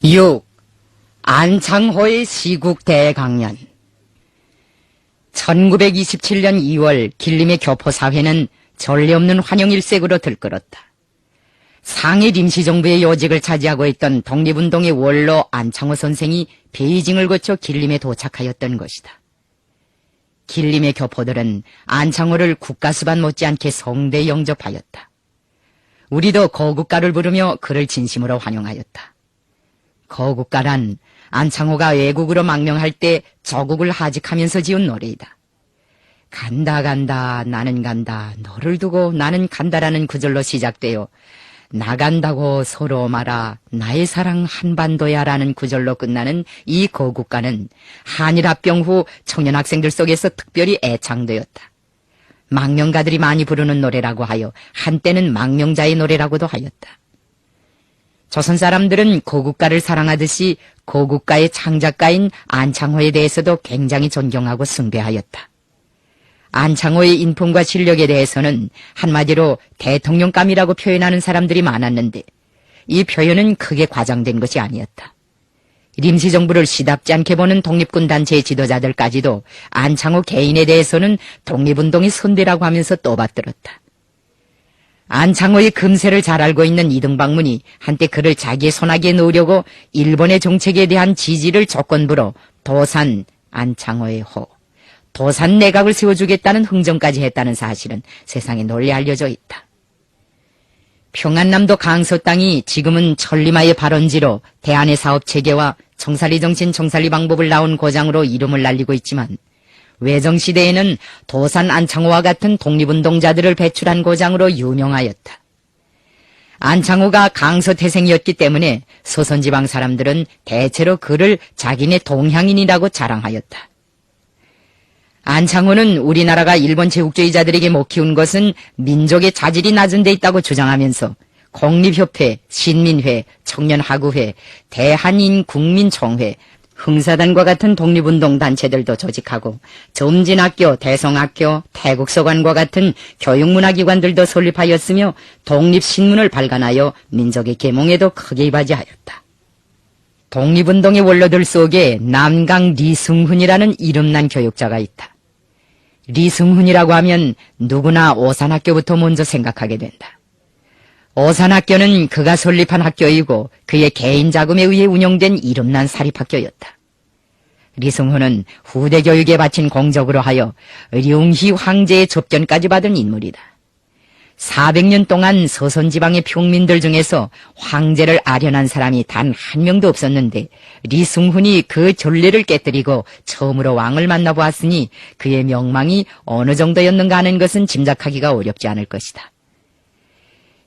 6. 안창호의 시국 대강연. 1927년 2월 길림의 교포사회는 전례 없는 환영일색으로 들끓었다. 상해 임시정부의 요직을 차지하고 있던 독립운동의 원로 안창호 선생이 베이징을 거쳐 길림에 도착하였던 것이다. 길림의 교포들은 안창호를 국가수반 못지않게 성대히 영접하였다. 우리도 거국가를 부르며 그를 진심으로 환영하였다. 거국가란 안창호가 외국으로 망명할 때 저국을 하직하면서 지은 노래이다. 간다 간다 나는 간다 너를 두고 나는 간다라는 구절로 시작되어 나간다고 서로 말아 나의 사랑 한반도야라는 구절로 끝나는 이 거국가는 한일합병 후 청년 학생들 속에서 특별히 애창되었다. 망명가들이 많이 부르는 노래라고 하여 한때는 망명자의 노래라고도 하였다. 조선 사람들은 거국가를 사랑하듯이 거국가의 창작가인 안창호에 대해서도 굉장히 존경하고 숭배하였다. 안창호의 인품과 실력에 대해서는 한마디로 대통령감이라고 표현하는 사람들이 많았는데 이 표현은 크게 과장된 것이 아니었다. 임시정부를 시답지 않게 보는 독립군 단체의 지도자들까지도 안창호 개인에 대해서는 독립운동의 선대라고 하면서 떠받들었다. 안창호의 금세를 잘 알고 있는 이등박문이 한때 그를 자기의 손아귀에 넣으려고 일본의 정책에 대한 지지를 조건부로 도산 안창호의 호, 도산 내각을 세워주겠다는 흥정까지 했다는 사실은 세상에 널리 알려져 있다. 평안남도 강서 땅이 지금은 천리마의 발원지로 대한의 사업체계와 청살리 정신 청살리 방법을 나온 고장으로 이름을 날리고 있지만 외정시대에는 도산 안창호와 같은 독립운동자들을 배출한 고장으로 유명하였다. 안창호가 강서 태생이었기 때문에 서선지방 사람들은 대체로 그를 자기네 동향인이라고 자랑하였다. 안창호는 우리나라가 일본 제국주의자들에게 못 키운 것은 민족의 자질이 낮은 데 있다고 주장하면서 공립협회, 신민회, 청년하구회, 대한인국민총회, 흥사단과 같은 독립운동 단체들도 조직하고 점진학교, 대성학교, 태국서관과 같은 교육문화기관들도 설립하였으며 독립신문을 발간하여 민족의 계몽에도 크게 이바지하였다. 독립운동의 원로들 속에 남강 리승훈이라는 이름난 교육자가 있다. 리승훈이라고 하면 누구나 오산학교부터 먼저 생각하게 된다. 오산학교는 그가 설립한 학교이고 그의 개인 자금에 의해 운영된 이름난 사립학교였다. 리승훈은 후대 교육에 바친 공적으로 하여 룡희 황제의 접견까지 받은 인물이다. 400년 동안 서선지방의 평민들 중에서 황제를 아련한 사람이 단 한 명도 없었는데 리승훈이 그 전례를 깨뜨리고 처음으로 왕을 만나보았으니 그의 명망이 어느 정도였는가 하는 것은 짐작하기가 어렵지 않을 것이다.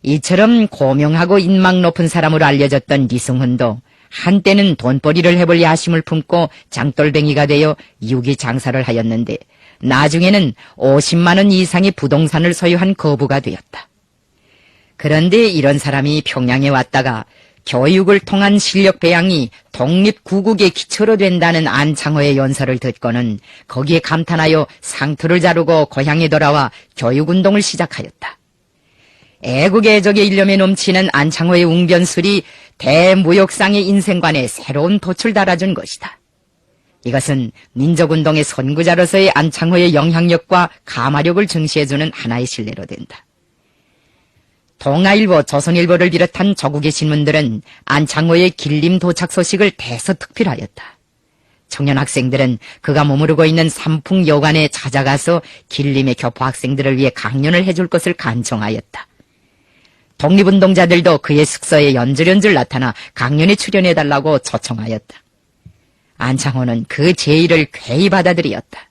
이처럼 고명하고 인망 높은 사람으로 알려졌던 리승훈도 한때는 돈벌이를 해볼 야심을 품고 장돌뱅이가 되어 유기 장사를 하였는데 나중에는 50만 원 이상의 부동산을 소유한 거부가 되었다. 그런데 이런 사람이 평양에 왔다가 교육을 통한 실력 배양이 독립구국의 기초로 된다는 안창호의 연설을 듣고는 거기에 감탄하여 상투를 자르고 고향에 돌아와 교육운동을 시작하였다. 애국애적의 일념에 넘치는 안창호의 웅변술이 대무역상의 인생관에 새로운 돛을 달아준 것이다. 이것은 민족운동의 선구자로서의 안창호의 영향력과 가마력을 증시해주는 하나의 신뢰로 된다. 동아일보, 조선일보를 비롯한 저국의 신문들은 안창호의 길림 도착 소식을 대서특필하였다. 청년 학생들은 그가 머무르고 있는 삼풍여관에 찾아가서 길림의 교포 학생들을 위해 강연을 해줄 것을 간청하였다. 독립운동자들도 그의 숙소에 연줄연줄 나타나 강연에 출연해달라고 초청하였다. 안창호는 그 제의를 쾌히 받아들였다.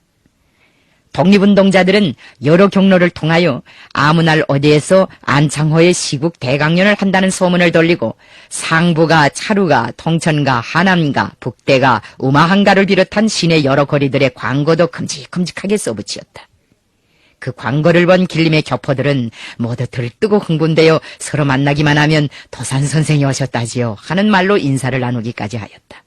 독립운동자들은 여러 경로를 통하여 아무 날 어디에서 안창호의 시국 대강연을 한다는 소문을 돌리고 상부가, 차루가, 통천가, 하남가, 북대가, 우마한가를 비롯한 시내 여러 거리들의 광고도 큼직큼직하게 써붙이었다. 그 광고를 본 길림의 교포들은 모두 들뜨고 흥분되어 서로 만나기만 하면 도산 선생이 오셨다지요 하는 말로 인사를 나누기까지 하였다.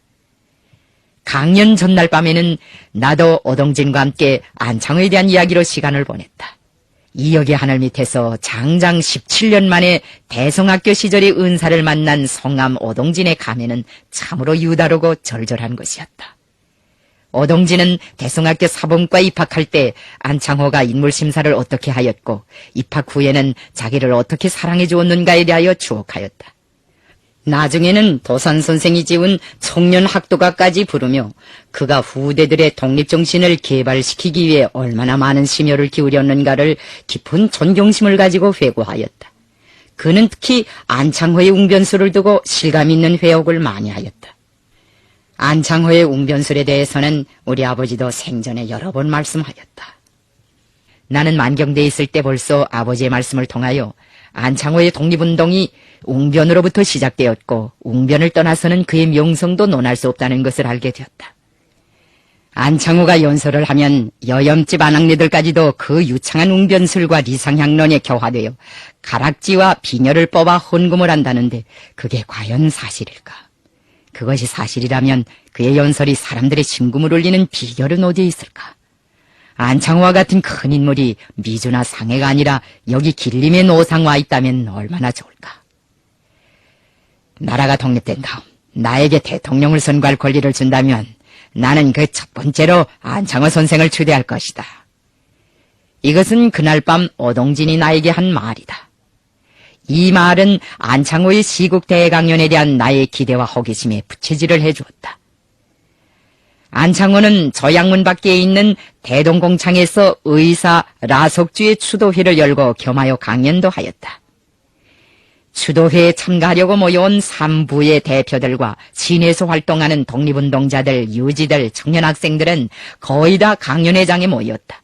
강연 전날 밤에는 나도 오동진과 함께 안창호에 대한 이야기로 시간을 보냈다. 이역의 하늘 밑에서 장장 17년 만에 대성학교 시절의 은사를 만난 성암 오동진의 감회는 참으로 유다르고 절절한 것이었다. 오동진은 대성학교 사범과 입학할 때 안창호가 인물심사를 어떻게 하였고 입학 후에는 자기를 어떻게 사랑해 주었는가에 대하여 추억하였다. 나중에는 도산 선생이 지은 청년 학도가까지 부르며 그가 후대들의 독립정신을 개발시키기 위해 얼마나 많은 심혈을 기울였는가를 깊은 존경심을 가지고 회고하였다. 그는 특히 안창호의 웅변술을 두고 실감 있는 회옥을 많이 하였다. 안창호의 웅변술에 대해서는 우리 아버지도 생전에 여러 번 말씀하였다. 나는 만경대에 있을 때 벌써 아버지의 말씀을 통하여 안창호의 독립운동이 웅변으로부터 시작되었고 웅변을 떠나서는 그의 명성도 논할 수 없다는 것을 알게 되었다. 안창호가 연설을 하면 여염집 안악내들까지도 그 유창한 웅변술과 리상향론에 교화되어 가락지와 비녀를 뽑아 헌금을 한다는데 그게 과연 사실일까? 그것이 사실이라면 그의 연설이 사람들의 심금을 울리는 비결은 어디에 있을까? 안창호와 같은 큰 인물이 미주나 상해가 아니라 여기 길림의 노상 와 있다면 얼마나 좋을까? 나라가 독립된 다음 나에게 대통령을 선거할 권리를 준다면 나는 그 첫 번째로 안창호 선생을 추대할 것이다. 이것은 그날 밤 오동진이 나에게 한 말이다. 이 말은 안창호의 시국 대강연에 대한 나의 기대와 호기심에 부채질을 해주었다. 안창호는 저양문 밖에 있는 대동공창에서 의사 라석주의 추도회를 열고 겸하여 강연도 하였다. 추도회에 참가하려고 모여온 3부의 대표들과 시내에서 활동하는 독립운동자들, 유지들, 청년학생들은 거의 다 강연회장에 모였다.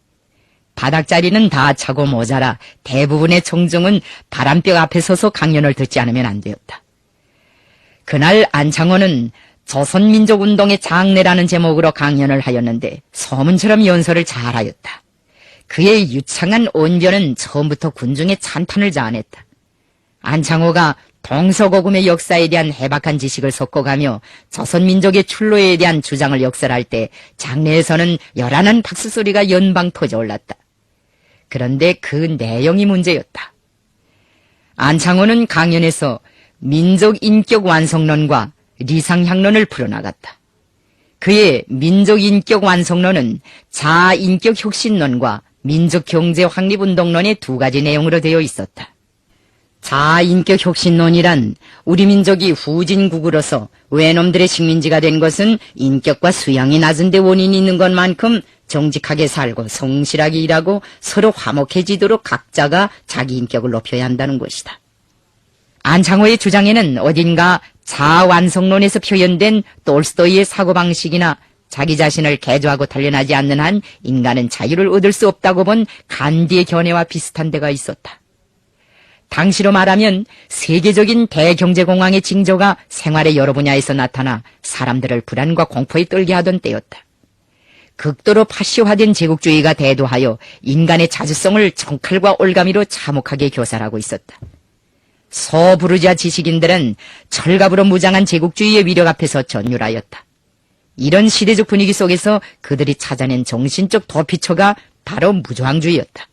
바닥자리는 다 차고 모자라 대부분의 청중은 바람벽 앞에 서서 강연을 듣지 않으면 안 되었다. 그날 안창호는 조선민족운동의 장래라는 제목으로 강연을 하였는데 소문처럼 연설을 잘하였다. 그의 유창한 언변은 처음부터 군중의 찬탄을 자아냈다. 안창호가 동서고금의 역사에 대한 해박한 지식을 섞어가며 조선민족의 출로에 대한 주장을 역설할 때 장내에서는 요란한 박수소리가 연방 터져올랐다. 그런데 그 내용이 문제였다. 안창호는 강연에서 민족인격 완성론과 리상향론을 풀어나갔다. 그의 민족인격 완성론은 자아인격 혁신론과 민족경제 확립운동론의 두 가지 내용으로 되어 있었다. 자아인격 혁신론이란 우리 민족이 후진국으로서 외놈들의 식민지가 된 것은 인격과 수양이 낮은 데 원인이 있는 것만큼 정직하게 살고 성실하게 일하고 서로 화목해지도록 각자가 자기 인격을 높여야 한다는 것이다. 안창호의 주장에는 어딘가 자아완성론에서 표현된 톨스토이의 사고방식이나 자기 자신을 개조하고 단련하지 않는 한 인간은 자유를 얻을 수 없다고 본 간디의 견해와 비슷한 데가 있었다. 당시로 말하면 세계적인 대경제공황의 징조가 생활의 여러 분야에서 나타나 사람들을 불안과 공포에 떨게 하던 때였다. 극도로 파시화된 제국주의가 대도하여 인간의 자주성을 정칼과 올가미로 참혹하게 교살하고 있었다. 소부르주아 지식인들은 철갑으로 무장한 제국주의의 위력 앞에서 전율하였다. 이런 시대적 분위기 속에서 그들이 찾아낸 정신적 도피처가 바로 무저항주의였다.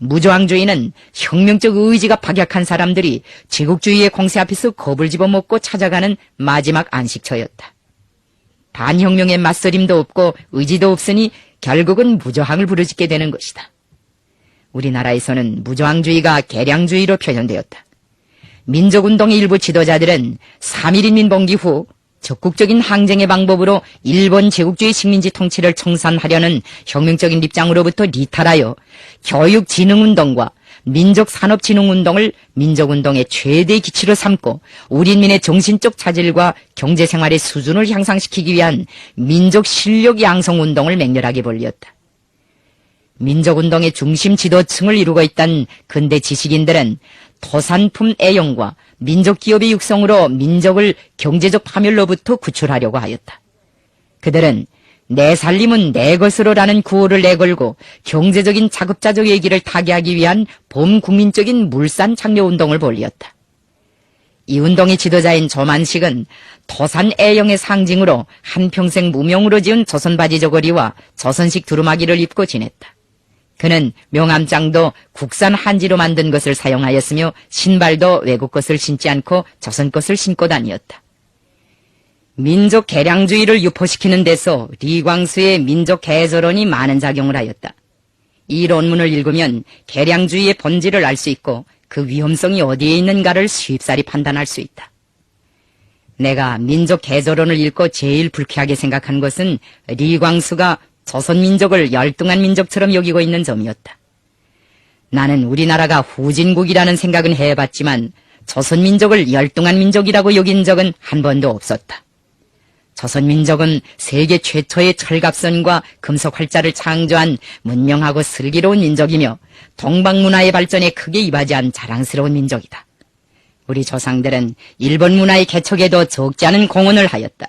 무저항주의는 혁명적 의지가 박약한 사람들이 제국주의의 공세 앞에서 겁을 집어먹고 찾아가는 마지막 안식처였다. 반혁명의 맞서림도 없고 의지도 없으니 결국은 무저항을 부르짖게 되는 것이다. 우리나라에서는 무저항주의가 개량주의로 표현되었다. 민족운동의 일부 지도자들은 3.1 인민봉기 후 적극적인 항쟁의 방법으로 일본 제국주의 식민지 통치를 청산하려는 혁명적인 입장으로부터 리탈하여 교육진흥운동과 민족산업진흥운동을 민족운동의 최대 기치로 삼고 우리 인민의 정신적 차질과 경제생활의 수준을 향상시키기 위한 민족실력양성운동을 맹렬하게 벌였다. 민족운동의 중심 지도층을 이루고 있던 근대 지식인들은 토산품 애용과 민족기업의 육성으로 민족을 경제적 파멸로부터 구출하려고 하였다. 그들은 내 살림은 내 것으로라는 구호를 내걸고 경제적인 자급자족 얘기를 타개하기 위한 범국민적인 물산 창녀운동을 벌였다. 이 운동의 지도자인 조만식은 토산 애용의 상징으로 한평생 무명으로 지은 조선바지 저고리와 조선식 두루마기를 입고 지냈다. 그는 명함장도 국산 한지로 만든 것을 사용하였으며 신발도 외국 것을 신지 않고 조선 것을 신고 다니었다. 민족 개량주의를 유포시키는 데서 리광수의 민족 개조론이 많은 작용을 하였다. 이 논문을 읽으면 개량주의의 본질을 알 수 있고 그 위험성이 어디에 있는가를 쉽사리 판단할 수 있다. 내가 민족 개조론을 읽고 제일 불쾌하게 생각한 것은 리광수가 조선민족을 열등한 민족처럼 여기고 있는 점이었다. 나는 우리나라가 후진국이라는 생각은 해봤지만 조선민족을 열등한 민족이라고 여긴 적은 한 번도 없었다. 조선민족은 세계 최초의 철갑선과 금속활자를 창조한 문명하고 슬기로운 민족이며 동방문화의 발전에 크게 이바지한 자랑스러운 민족이다. 우리 조상들은 일본 문화의 개척에도 적지 않은 공헌을 하였다.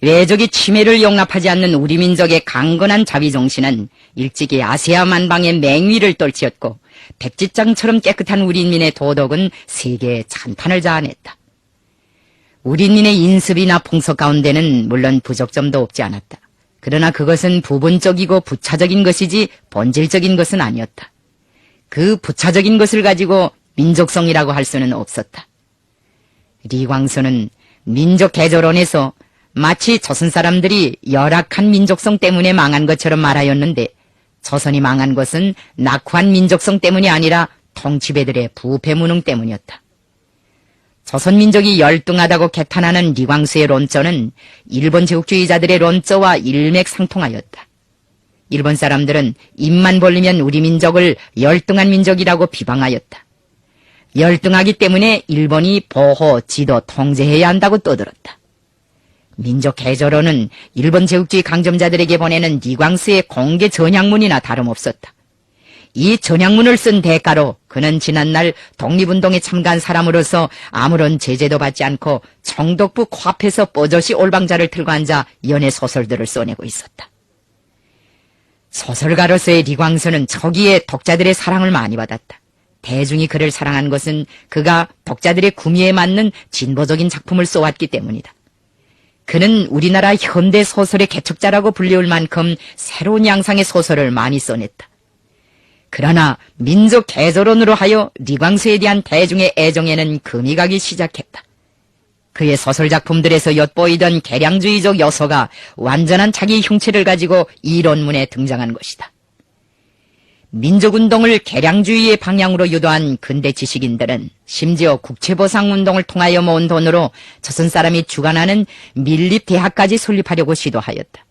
외적의 침해를 용납하지 않는 우리 민족의 강건한 자비정신은 일찍이 아시아 만방의 맹위를 떨치었고 백지장처럼 깨끗한 우리 인민의 도덕은 세계에 찬탄을 자아냈다. 우리 인민의 인습이나 풍속 가운데는 물론 부족점도 없지 않았다. 그러나 그것은 부분적이고 부차적인 것이지 본질적인 것은 아니었다. 그 부차적인 것을 가지고 민족성이라고 할 수는 없었다. 리광수는 민족 개조론에서 마치 조선 사람들이 열악한 민족성 때문에 망한 것처럼 말하였는데 조선이 망한 것은 낙후한 민족성 때문이 아니라 통치배들의 부패 무능 때문이었다. 조선 민족이 열등하다고 개탄하는 리광수의 론조는 일본 제국주의자들의 론조와 일맥상통하였다. 일본 사람들은 입만 벌리면 우리 민족을 열등한 민족이라고 비방하였다. 열등하기 때문에 일본이 보호, 지도, 통제해야 한다고 떠들었다. 민족 개조론은 일본 제국주의 강점자들에게 보내는 리광수의 공개 전향문이나 다름없었다. 이 전향문을 쓴 대가로 그는 지난날 독립운동에 참가한 사람으로서 아무런 제재도 받지 않고 청독부 코앞에서 뽀젓이 올방자를 틀고 앉아 연애 소설들을 써내고 있었다. 소설가로서의 리광수는 초기에 독자들의 사랑을 많이 받았다. 대중이 그를 사랑한 것은 그가 독자들의 구미에 맞는 진보적인 작품을 써왔기 때문이다. 그는 우리나라 현대 소설의 개척자라고 불리울 만큼 새로운 양상의 소설을 많이 써냈다. 그러나 민족 개조론으로 하여 리광수에 대한 대중의 애정에는 금이 가기 시작했다. 그의 소설 작품들에서 엿보이던 개량주의적 요소가 완전한 자기 형체를 가지고 이 논문에 등장한 것이다. 민족운동을 개량주의의 방향으로 유도한 근대 지식인들은 심지어 국채보상운동을 통하여 모은 돈으로 조선 사람이 주관하는 밀립대학까지 설립하려고 시도하였다.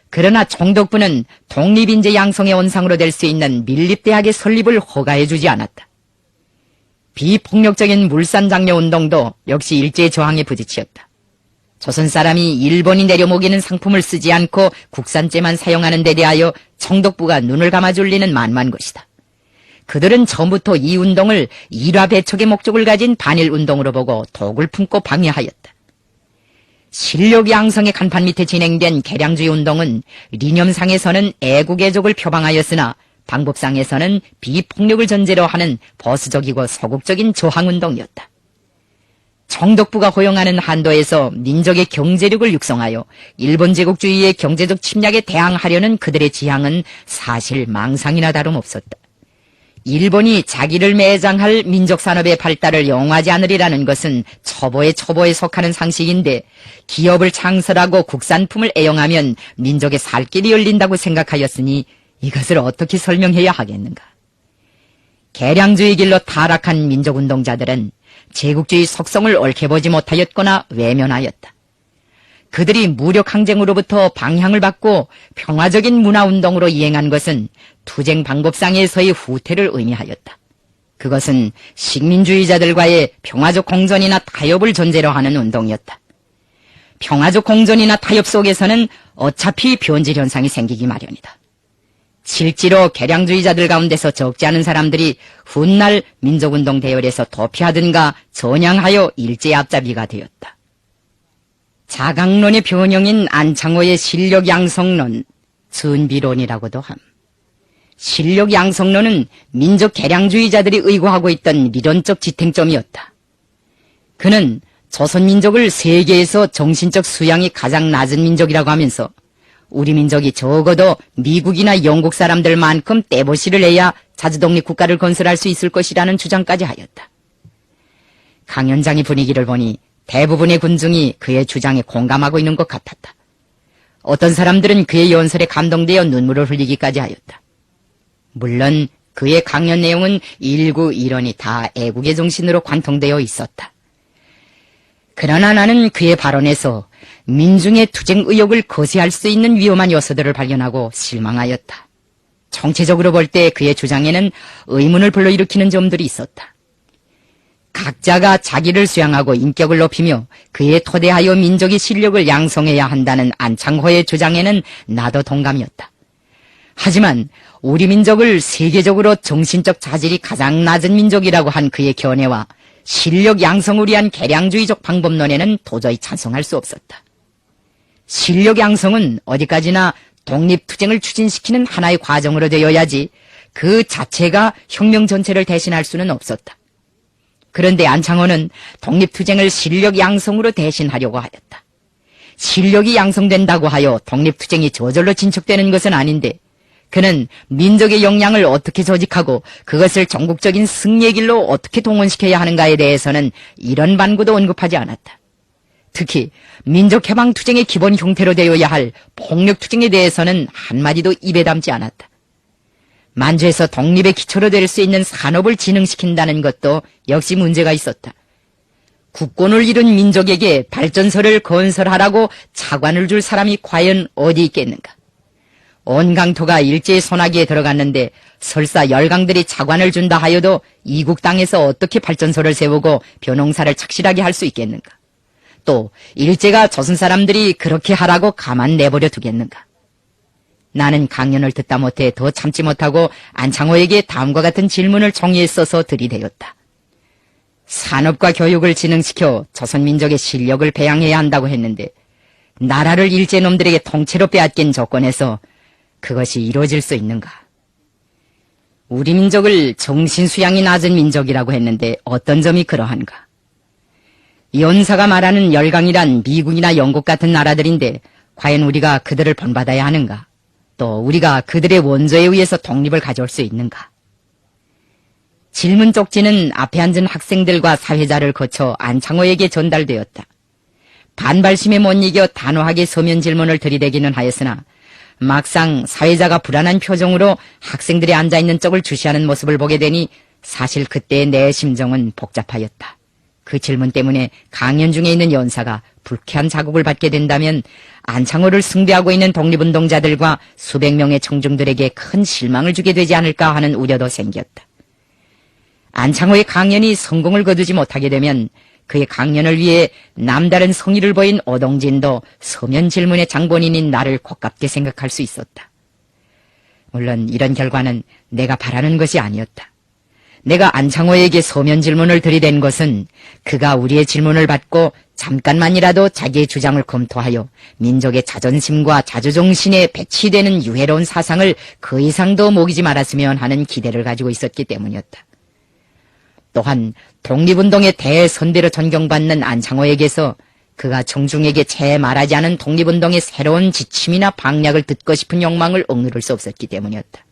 그러나 총독부는 독립인재 양성의 원상으로 될 수 있는 밀립대학의 설립을 허가해주지 않았다. 비폭력적인 물산장려운동도 역시 일제의 저항에 부딪혔다. 조선 사람이 일본이 내려먹이는 상품을 쓰지 않고 국산재만 사용하는 데 대하여 총독부가 눈을 감아줄 리는 만만 것이다. 그들은 처음부터 이 운동을 일화 배척의 목적을 가진 반일운동으로 보고 독을 품고 방해하였다. 실력 양성의 간판 밑에 진행된 개량주의 운동은 리념상에서는 애국애족을 표방하였으나 방법상에서는 비폭력을 전제로 하는 보수적이고 소극적인 저항운동이었다. 총독부가 허용하는 한도에서 민족의 경제력을 육성하여 일본 제국주의의 경제적 침략에 대항하려는 그들의 지향은 사실 망상이나 다름없었다. 일본이 자기를 매장할 민족산업의 발달을 용하지 않으리라는 것은 초보의 초보에 속하는 상식인데 기업을 창설하고 국산품을 애용하면 민족의 살 길이 열린다고 생각하였으니 이것을 어떻게 설명해야 하겠는가. 개량주의 길로 타락한 민족운동자들은 제국주의 속성을 옳게 보지 못하였거나 외면하였다. 그들이 무력항쟁으로부터 방향을 바꾸어 평화적인 문화운동으로 이행한 것은 투쟁 방법상에서의 후퇴를 의미하였다. 그것은 식민주의자들과의 평화적 공존이나 타협을 전제로 하는 운동이었다. 평화적 공존이나 타협 속에서는 어차피 변질 현상이 생기기 마련이다. 실제로 개량주의자들 가운데서 적지 않은 사람들이 훗날 민족운동 대열에서 도피하든가 전향하여 일제의 앞잡이가 되었다. 자강론의 변형인 안창호의 실력 양성론, 준비론이라고도 함. 실력 양성론은 민족 개량주의자들이 의구하고 있던理論적 지탱점이었다. 그는 조선민족을 세계에서 정신적 수양이 가장 낮은 민족이라고 하면서 우리 민족이 적어도 미국이나 영국 사람들만큼 떼보시를 해야 자주독립 국가를 건설할 수 있을 것이라는 주장까지 하였다. 강연장의 분위기를 보니 대부분의 군중이 그의 주장에 공감하고 있는 것 같았다. 어떤 사람들은 그의 연설에 감동되어 눈물을 흘리기까지 하였다. 물론 그의 강연 내용은 일구 일원이 다 애국의 정신으로 관통되어 있었다. 그러나 나는 그의 발언에서 민중의 투쟁 의욕을 거세할 수 있는 위험한 요소들을 발견하고 실망하였다. 총체적으로 볼 때 그의 주장에는 의문을 불러일으키는 점들이 있었다. 각자가 자기를 수양하고 인격을 높이며 그에 토대하여 민족의 실력을 양성해야 한다는 안창호의 주장에는 나도 동감이었다. 하지만 우리 민족을 세계적으로 정신적 자질이 가장 낮은 민족이라고 한 그의 견해와 실력 양성을 위한 개량주의적 방법론에는 도저히 찬성할 수 없었다. 실력 양성은 어디까지나 독립투쟁을 추진시키는 하나의 과정으로 되어야지 그 자체가 혁명 전체를 대신할 수는 없었다. 그런데 안창호는 독립투쟁을 실력 양성으로 대신하려고 하였다. 실력이 양성된다고 하여 독립투쟁이 저절로 진척되는 것은 아닌데 그는 민족의 역량을 어떻게 조직하고 그것을 전국적인 승리의 길로 어떻게 동원시켜야 하는가에 대해서는 이런 반구도 언급하지 않았다. 특히 민족해방투쟁의 기본 형태로 되어야 할 폭력투쟁에 대해서는 한마디도 입에 담지 않았다. 만주에서 독립의 기초로 될 수 있는 산업을 진흥시킨다는 것도 역시 문제가 있었다. 국권을 이룬 민족에게 발전소를 건설하라고 차관을 줄 사람이 과연 어디 있겠는가? 온 강토가 일제의 소나기에 들어갔는데 설사 열강들이 차관을 준다 하여도 이국 땅에서 어떻게 발전소를 세우고 벼농사를 착실하게 할 수 있겠는가? 또 일제가 조선 사람들이 그렇게 하라고 가만 내버려 두겠는가? 나는 강연을 듣다 못해 더 참지 못하고 안창호에게 다음과 같은 질문을 종이에 써서 들이대었다. 산업과 교육을 진흥시켜 조선민족의 실력을 배양해야 한다고 했는데 나라를 일제놈들에게 통째로 빼앗긴 조건에서 그것이 이루어질 수 있는가? 우리 민족을 정신수양이 낮은 민족이라고 했는데 어떤 점이 그러한가? 연사가 말하는 열강이란 미국이나 영국 같은 나라들인데 과연 우리가 그들을 본받아야 하는가? 또 우리가 그들의 원조에 의해서 독립을 가져올 수 있는가? 질문 쪽지는 앞에 앉은 학생들과 사회자를 거쳐 안창호에게 전달되었다. 반발심에 못 이겨 단호하게 서면 질문을 들이대기는 하였으나 막상 사회자가 불안한 표정으로 학생들이 앉아있는 쪽을 주시하는 모습을 보게 되니 사실 그때의 내 심정은 복잡하였다. 그 질문 때문에 강연 중에 있는 연사가 불쾌한 자극을 받게 된다면 안창호를 숭배하고 있는 독립운동자들과 수백 명의 청중들에게 큰 실망을 주게 되지 않을까 하는 우려도 생겼다. 안창호의 강연이 성공을 거두지 못하게 되면 그의 강연을 위해 남다른 성의를 보인 오동진도 서면 질문의 장본인인 나를 고깝게 생각할 수 있었다. 물론 이런 결과는 내가 바라는 것이 아니었다. 내가 안창호에게 서면 질문을 들이댄 것은 그가 우리의 질문을 받고 잠깐만이라도 자기의 주장을 검토하여 민족의 자존심과 자주정신에 배치되는 유해로운 사상을 그 이상 더 먹이지 말았으면 하는 기대를 가지고 있었기 때문이었다. 또한 독립운동의 대선배로 존경받는 안창호에게서 그가 청중에게 채 말하지 않은 독립운동의 새로운 지침이나 방략을 듣고 싶은 욕망을 억누를 수 없었기 때문이었다.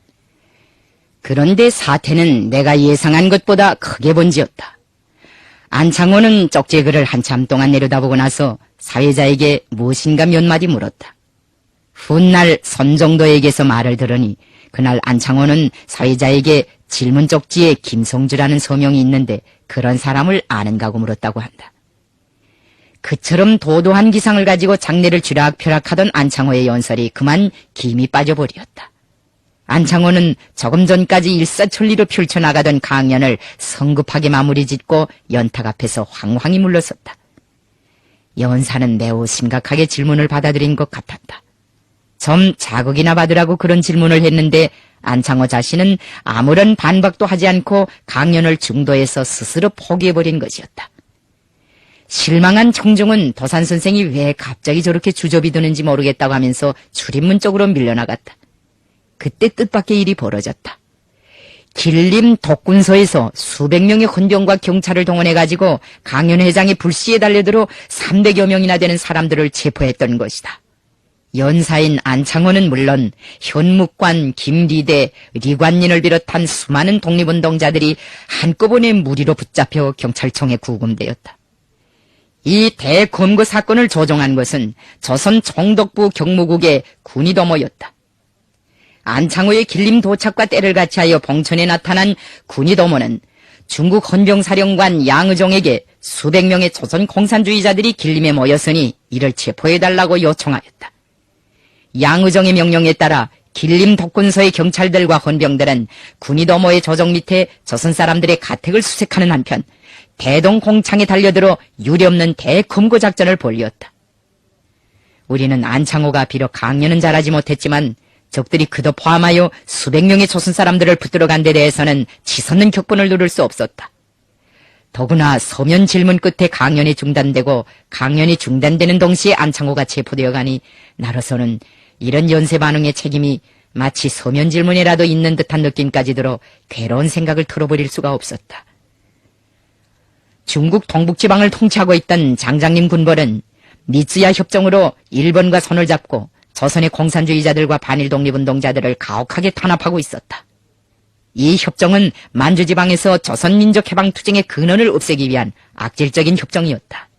그런데 사태는 내가 예상한 것보다 크게 번지었다. 안창호는 쪽지의 글을 한참 동안 내려다보고 나서 사회자에게 무엇인가 몇 마디 물었다. 훗날 손정도에게서 말을 들으니 그날 안창호는 사회자에게 질문 쪽지에 김성주라는 서명이 있는데 그런 사람을 아는가고 물었다고 한다. 그처럼 도도한 기상을 가지고 장례를 쥐락펴락하던 안창호의 연설이 그만 김이 빠져버렸다. 안창호는 조금 전까지 일사천리로 펼쳐나가던 강연을 성급하게 마무리 짓고 연탁 앞에서 황황히 물러섰다. 연사는 매우 심각하게 질문을 받아들인 것 같았다. 좀 자극이나 받으라고 그런 질문을 했는데 안창호 자신은 아무런 반박도 하지 않고 강연을 중도에서 스스로 포기해버린 것이었다. 실망한 청중은 도산 선생이 왜 갑자기 저렇게 주접이 드는지 모르겠다고 하면서 출입문 쪽으로 밀려나갔다. 그때 뜻밖의 일이 벌어졌다. 길림 독군서에서 수백 명의 헌병과 경찰을 동원해가지고 강연회장의 불시에 달려들어 300여 명이나 되는 사람들을 체포했던 것이다. 연사인 안창호는 물론 현묵관, 김리대, 리관린을 비롯한 수많은 독립운동자들이 한꺼번에 무리로 붙잡혀 경찰청에 구금되었다. 이 대검거 사건을 조종한 것은 조선 총독부 경무국의 군의도모였다. 안창호의 길림 도착과 때를 같이하여 봉천에 나타난 군의도모는 중국 헌병사령관 양의종에게 수백 명의 조선 공산주의자들이 길림에 모였으니 이를 체포해달라고 요청하였다. 양의종의 명령에 따라 길림 독군서의 경찰들과 헌병들은 군의도모의 조종 밑에 조선 사람들의 가택을 수색하는 한편 대동공창에 달려들어 유례없는 대검거 작전을 벌였다. 우리는 안창호가 비록 강연은 잘하지 못했지만 적들이 그도 포함하여 수백 명의 조선 사람들을 붙들어간 데 대해서는 치솟는 격분을 누릴 수 없었다. 더구나 서면 질문 끝에 강연이 중단되고 강연이 중단되는 동시에 안창호가 체포되어 가니 나로서는 이런 연쇄 반응의 책임이 마치 서면 질문이라도 있는 듯한 느낌까지 들어 괴로운 생각을 털어버릴 수가 없었다. 중국 동북지방을 통치하고 있던 장장림 군벌은 미츠야 협정으로 일본과 손을 잡고 조선의 공산주의자들과 반일 독립운동자들을 가혹하게 탄압하고 있었다. 이 협정은 만주지방에서 조선민족해방투쟁의 근원을 없애기 위한 악질적인 협정이었다.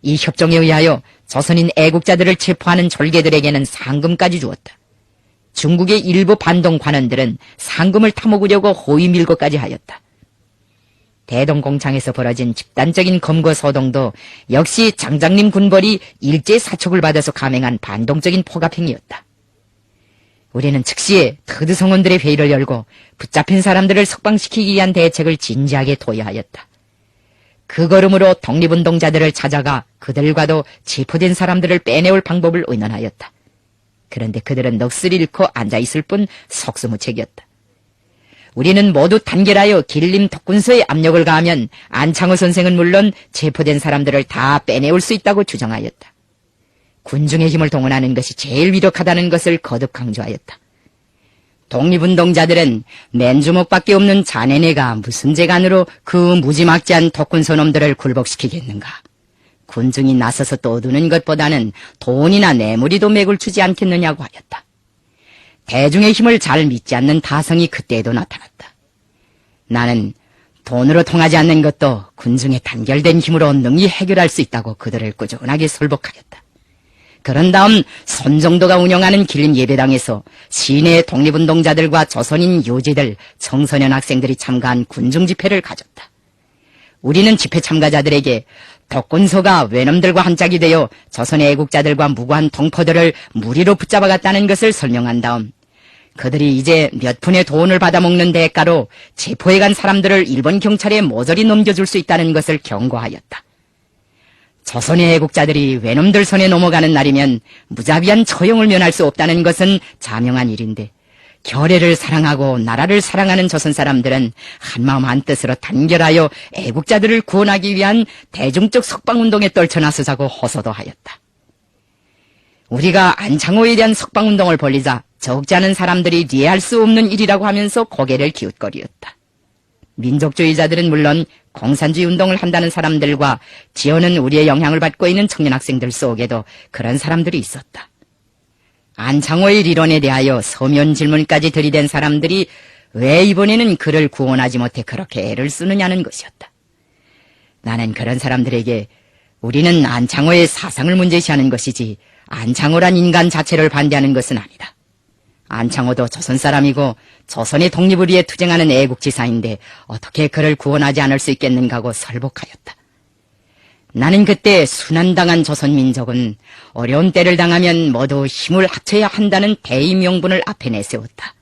이 협정에 의하여 조선인 애국자들을 체포하는 졸개들에게는 상금까지 주었다. 중국의 일부 반동 관원들은 상금을 타먹으려고 호위 밀고까지 하였다. 대동공창에서 벌어진 집단적인 검거 소동도 역시 장장림 군벌이 일제 사촉을 받아서 감행한 반동적인 포갑행위였다. 우리는 즉시에特성원들의 회의를 열고 붙잡힌 사람들을 석방시키기 위한 대책을 진지하게 도야하였다. 그 걸음으로 독립운동자들을 찾아가 그들과도 체포된 사람들을 빼내올 방법을 의논하였다. 그런데 그들은 넋을 잃고 앉아있을 뿐 속수무책이었다. 우리는 모두 단결하여 길림 독군서에 압력을 가하면 안창호 선생은 물론 체포된 사람들을 다 빼내올 수 있다고 주장하였다. 군중의 힘을 동원하는 것이 제일 위력하다는 것을 거듭 강조하였다. 독립운동자들은 맨주먹밖에 없는 자네네가 무슨 재간으로 그 무지막지한 독군서 놈들을 굴복시키겠는가. 군중이 나서서 떠드는 것보다는 돈이나 뇌물이도 맥을 주지 않겠느냐고 하였다. 대중의 힘을 잘 믿지 않는 타성이 그때에도 나타났다. 나는 돈으로 통하지 않는 것도 군중의 단결된 힘으로 능히 해결할 수 있다고 그들을 꾸준하게 설복하였다. 그런 다음 손정도가 운영하는 길림 예배당에서 시내 독립운동자들과 조선인 요지들, 청소년 학생들이 참가한 군중집회를 가졌다. 우리는 집회 참가자들에게 독군서가 외놈들과 한 짝이 되어 조선의 애국자들과 무고한 동포들을 무리로 붙잡아갔다는 것을 설명한 다음 그들이 이제 몇 푼의 돈을 받아먹는 대가로 체포해간 사람들을 일본 경찰에 모조리 넘겨줄 수 있다는 것을 경고하였다. 조선의 애국자들이 외놈들 손에 넘어가는 날이면 무자비한 처형을 면할 수 없다는 것은 자명한 일인데 결애를 사랑하고 나라를 사랑하는 조선 사람들은 한마음 한뜻으로 단결하여 애국자들을 구원하기 위한 대중적 석방운동에 떨쳐나서자고 호소도 하였다. 우리가 안창호에 대한 석방운동을 벌리자 적지 않은 사람들이 이해할 수 없는 일이라고 하면서 고개를 기웃거리었다. 민족주의자들은 물론 공산주의 운동을 한다는 사람들과 지어는 우리의 영향을 받고 있는 청년 학생들 속에도 그런 사람들이 있었다. 안창호의理論에 대하여 서면 질문까지 들이댄 사람들이 왜 이번에는 그를 구원하지 못해 그렇게 애를 쓰느냐는 것이었다. 나는 그런 사람들에게 우리는 안창호의 사상을 문제시하는 것이지 안창호란 인간 자체를 반대하는 것은 아니다. 안창호도 조선 사람이고 조선의 독립을 위해 투쟁하는 애국지사인데 어떻게 그를 구원하지 않을 수 있겠는가고 설복하였다. 나는 그때 순환당한 조선민족은 어려운 때를 당하면 모두 힘을 합쳐야 한다는 대의 명분을 앞에 내세웠다.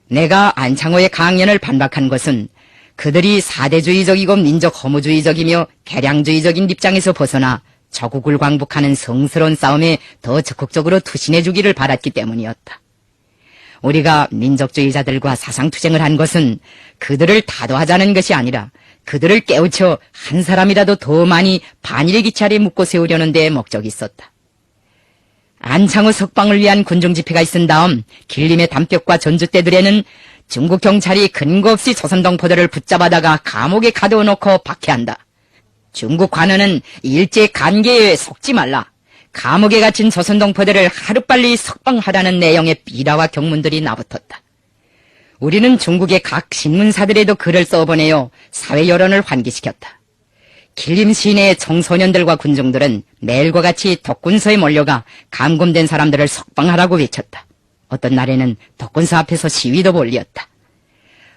내가 안창호의 강연을 반박한 것은 그들이 사대주의적이고 민족 허무주의적이며 개량주의적인 입장에서 벗어나 조국을 광복하는 성스러운 싸움에 더 적극적으로 투신해주기를 바랐기 때문이었다. 우리가 민족주의자들과 사상투쟁을 한 것은 그들을 다도하자는 것이 아니라 그들을 깨우쳐 한 사람이라도 더 많이 반일의 기차에 묶고 세우려는 데에 목적이 있었다. 안창호 석방을 위한 군중집회가 있은 다음 길림의 담벽과 전주대들에는 중국 경찰이 근거 없이 조선동포들을 붙잡아다가 감옥에 가둬놓고 박해한다. 중국 관원은 일제 간계에 속지 말라. 감옥에 갇힌 조선동포들을 하루빨리 석방하라는 내용의 비라와 경문들이 나붙었다. 우리는 중국의 각 신문사들에도 글을 써보내어 사회 여론을 환기시켰다. 길림 시내의 청소년들과 군중들은 매일과 같이 덕군서에 몰려가 감금된 사람들을 석방하라고 외쳤다. 어떤 날에는 덕군서 앞에서 시위도 벌였다.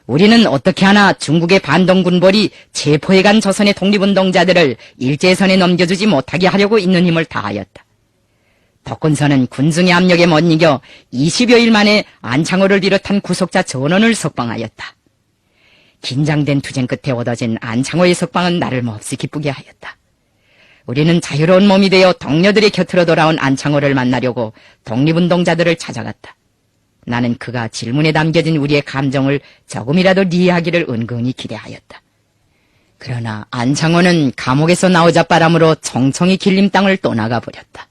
우리는 어떻게 하나 중국의 반동군벌이 체포해간 조선의 독립운동자들을 일제선에 넘겨주지 못하게 하려고 있는 힘을 다하였다. 덕군서는 군중의 압력에 못 이겨 20여일 만에 안창호를 비롯한 구속자 전원을 석방하였다. 긴장된 투쟁 끝에 얻어진 안창호의 석방은 나를 몹시 기쁘게 하였다. 우리는 자유로운 몸이 되어 동료들의 곁으로 돌아온 안창호를 만나려고 독립운동자들을 찾아갔다. 나는 그가 질문에 담겨진 우리의 감정을 조금이라도 이해하기를 은근히 기대하였다. 그러나 안창호는 감옥에서 나오자 바람으로 청청이 길림 땅을 떠나가 버렸다.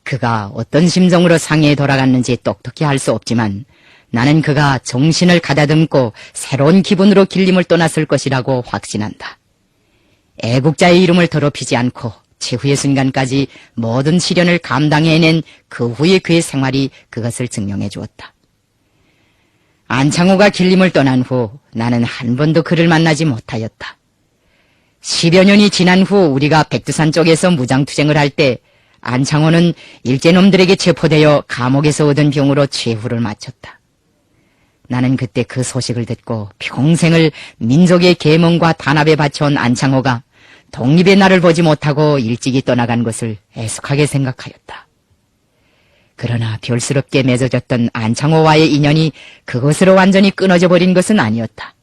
그가 어떤 심정으로 상해에 돌아갔는지 똑똑히 알 수 없지만 나는 그가 정신을 가다듬고 새로운 기분으로 길림을 떠났을 것이라고 확신한다. 애국자의 이름을 더럽히지 않고 최후의 순간까지 모든 시련을 감당해낸 그 후의 그의 생활이 그것을 증명해 주었다. 안창호가 길림을 떠난 후 나는 한 번도 그를 만나지 못하였다. 10여 년이 지난 후 우리가 백두산 쪽에서 무장투쟁을 할 때 안창호는 일제놈들에게 체포되어 감옥에서 얻은 병으로 최후를 마쳤다. 나는 그때 그 소식을 듣고 평생을 민족의 계몽과 단합에 바쳐온 안창호가 독립의 날을 보지 못하고 일찍이 떠나간 것을 애석하게 생각하였다. 그러나 별스럽게 맺어졌던 안창호와의 인연이 그것으로 완전히 끊어져 버린 것은 아니었다.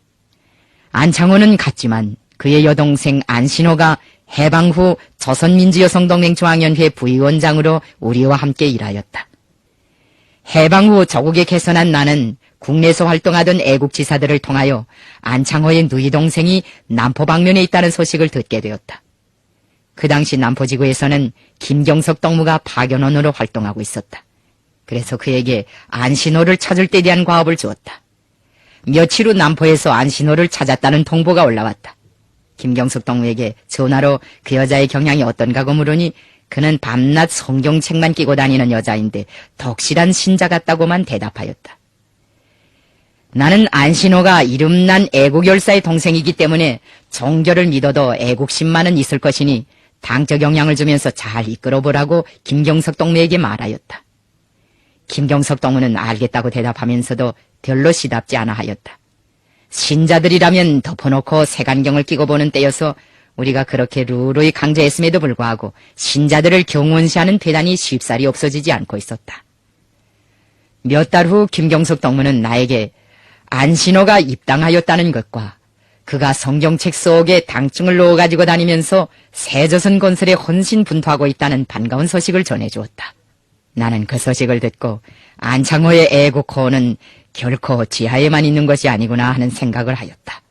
안창호는 갔지만 그의 여동생 안신호가 해방 후 조선민주여성동맹 중앙연회 부위원장으로 우리와 함께 일하였다. 해방 후 조국에 개선한 나는 국내에서 활동하던 애국지사들을 통하여 안창호의 누이 동생이 남포 방면에 있다는 소식을 듣게 되었다. 그 당시 남포지구에서는 김경석 동무가 파견원으로 활동하고 있었다. 그래서 그에게 안신호를 찾을 때 대한 과업을 주었다. 며칠 후 남포에서 안신호를 찾았다는 통보가 올라왔다. 김경석 동무에게 전화로 그 여자의 경향이 어떤가고 물으니 그는 밤낮 성경책만 끼고 다니는 여자인데 덕실한 신자 같다고만 대답하였다. 나는 안신호가 이름난 애국열사의 동생이기 때문에 종교를 믿어도 애국심만은 있을 것이니 당적 영향을 주면서 잘 이끌어보라고 김경석 동무에게 말하였다. 김경석 동무는 알겠다고 대답하면서도 별로 시답지 않아 하였다. 신자들이라면 덮어놓고 색안경을 끼고 보는 때여서 우리가 그렇게 루루히 강조했음에도 불구하고 신자들을 경원시하는 대단히 쉽사리 없어지지 않고 있었다. 몇 달 후 김경석 동무는 나에게 안신호가 입당하였다는 것과 그가 성경책 속에 당증을 넣어가지고 다니면서 새조선 건설에 헌신분투하고 있다는 반가운 소식을 전해주었다. 나는 그 소식을 듣고 안창호의 애국호는 결코 지하에만 있는 것이 아니구나 하는 생각을 하였다.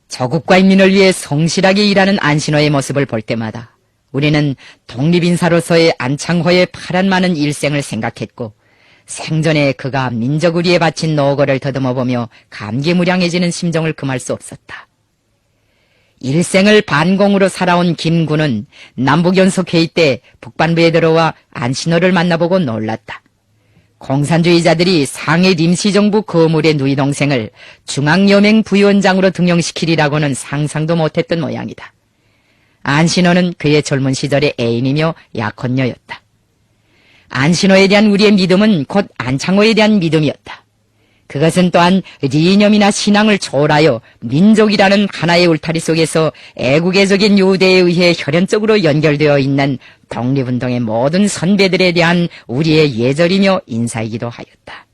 조국과 인민을 위해 성실하게 일하는 안신호의 모습을 볼 때마다 우리는 독립인사로서의 안창호의 파란 많은 일생을 생각했고 생전에 그가 민족을 위해 바친 노고를 더듬어보며 감개무량해지는 심정을 금할 수 없었다. 일생을 반공으로 살아온 김군은 남북연석회의 때 북반부에 들어와 안신호를 만나보고 놀랐다. 공산주의자들이 상해 임시정부 거물의 누이 동생을 중앙여맹 부위원장으로 등용시키리라고는 상상도 못했던 모양이다. 안신호는 그의 젊은 시절의 애인이며 약혼녀였다. 안신호에 대한 우리의 믿음은 곧 안창호에 대한 믿음이었다. 그것은 또한 이념이나 신앙을 초월하여 민족이라는 하나의 울타리 속에서 애국애적인 요대에 의해 혈연적으로 연결되어 있는 독립운동의 모든 선배들에 대한 우리의 예절이며 인사이기도 하였다.